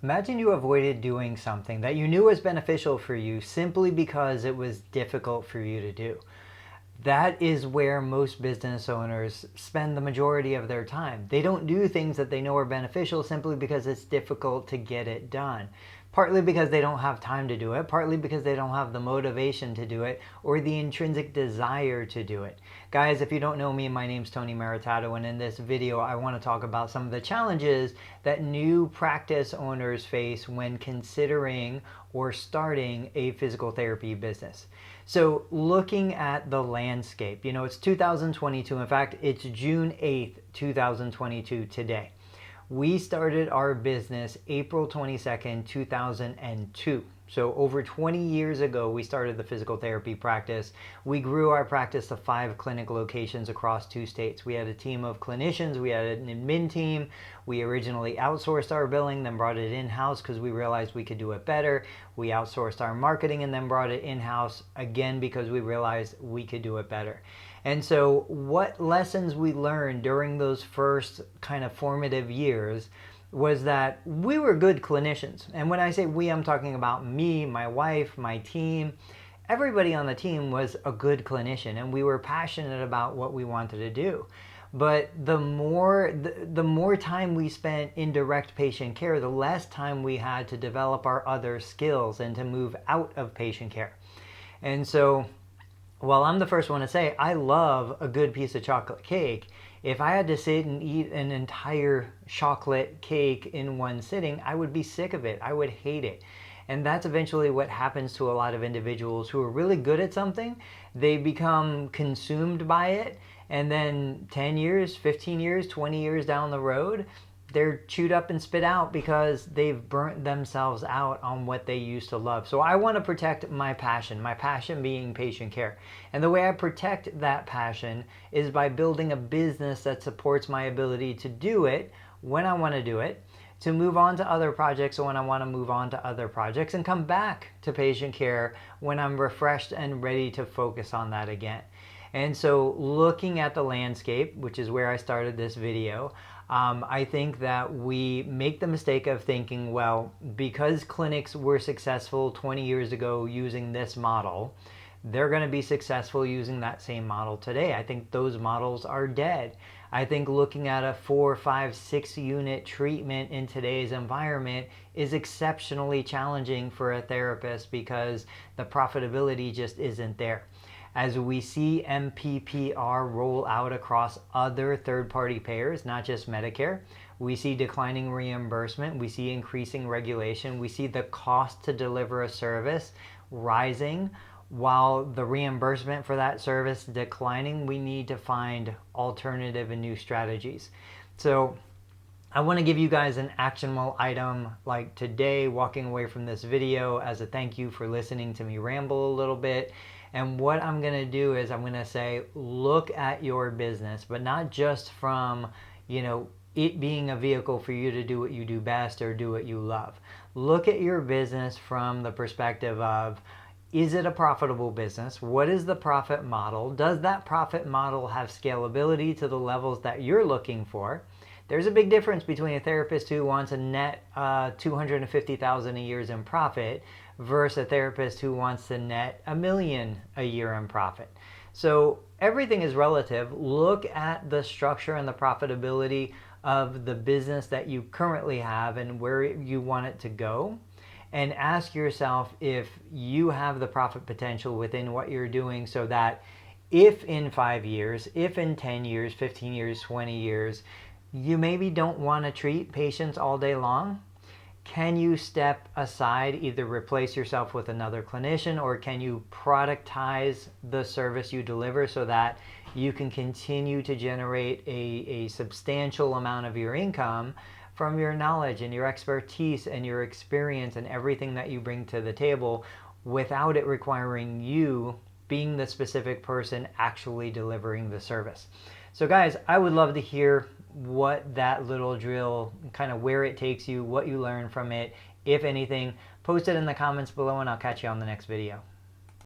Imagine you avoided doing something that you knew was beneficial for you simply because it was difficult for you to do. That is where most business owners spend the majority of their time. They don't do things that they know are beneficial simply because it's difficult to get it done. Partly because they don't have time to do it, partly because they don't have the motivation to do it or the intrinsic desire to do it. Guys, if you don't know me, my name's Tony Maritato, and in this video I want to talk about some of the challenges that new practice owners face when considering or starting a physical therapy business. So looking at the landscape, it's 2022. In fact, it's June 8th, 2022 today. We started our business April 22nd, 2002. So over 20 years ago, we started the physical therapy practice. We grew our practice to 5 clinic locations across 2 states. We had a team of clinicians. We had an admin team. We originally outsourced our billing, then brought it in-house because we realized we could do it better. We outsourced our marketing and then brought it in-house again because we realized we could do it better. And so what lessons we learned during those first kind of formative years was that we were good clinicians. And when I say we, I'm talking about me, my wife, my team. Everybody on the team was a good clinician, and we were passionate about what we wanted to do. But the more time we spent in direct patient care, the less time we had to develop our other skills and to move out of patient care. And so while I'm the first one to say I love a good piece of chocolate cake, if I had to sit and eat an entire chocolate cake in one sitting, I would be sick of it. I would hate it. And that's eventually what happens to a lot of individuals who are really good at something. They become consumed by it, and then 10 years, 15 years, 20 years down the road, they're chewed up and spit out because they've burnt themselves out on what they used to love. So I want to protect my passion being patient care. And the way I protect that passion is by building a business that supports my ability to do it when I want to do it, to move on to other projects when I want to move on to other projects, and come back to patient care when I'm refreshed and ready to focus on that again. And so looking at the landscape, which is where I started this video, I think that we make the mistake of thinking, well, because clinics were successful 20 years ago using this model, they're going to be successful using that same model today. I think those models are dead. I think looking at a 4, 5, 6 unit treatment in today's environment is exceptionally challenging for a therapist because the profitability just isn't there. As we see MPPR roll out across other third-party payers, not just Medicare, we see declining reimbursement, we see increasing regulation, we see the cost to deliver a service rising, while the reimbursement for that service declining. We need to find alternative and new strategies. So I want to give you guys an actionable item like today, walking away from this video, as a thank you for listening to me ramble a little bit. And what I'm going to do is I'm going to say, look at your business, but not just from, it being a vehicle for you to do what you do best or do what you love. Look at your business from the perspective of, is it a profitable business? What is the profit model? Does that profit model have scalability to the levels that you're looking for? There's a big difference between a therapist who wants a net $250,000 a year in profit versus a therapist who wants to net $1 million a year in profit. So everything is relative. Look at the structure and the profitability of the business that you currently have and where you want it to go, and ask yourself if you have the profit potential within what you're doing, so that if in 5 years, if in 10 years, 15 years, 20 years, you maybe don't want to treat patients all day long, can you step aside, either replace yourself with another clinician, or can you productize the service you deliver so that you can continue to generate a substantial amount of your income from your knowledge and your expertise and your experience and everything that you bring to the table, without it requiring you being the specific person actually delivering the service. So guys, I would love to hear what that little drill, kind of where it takes you, what you learn from it, if anything. Post it in the comments below, and I'll catch you on the next video.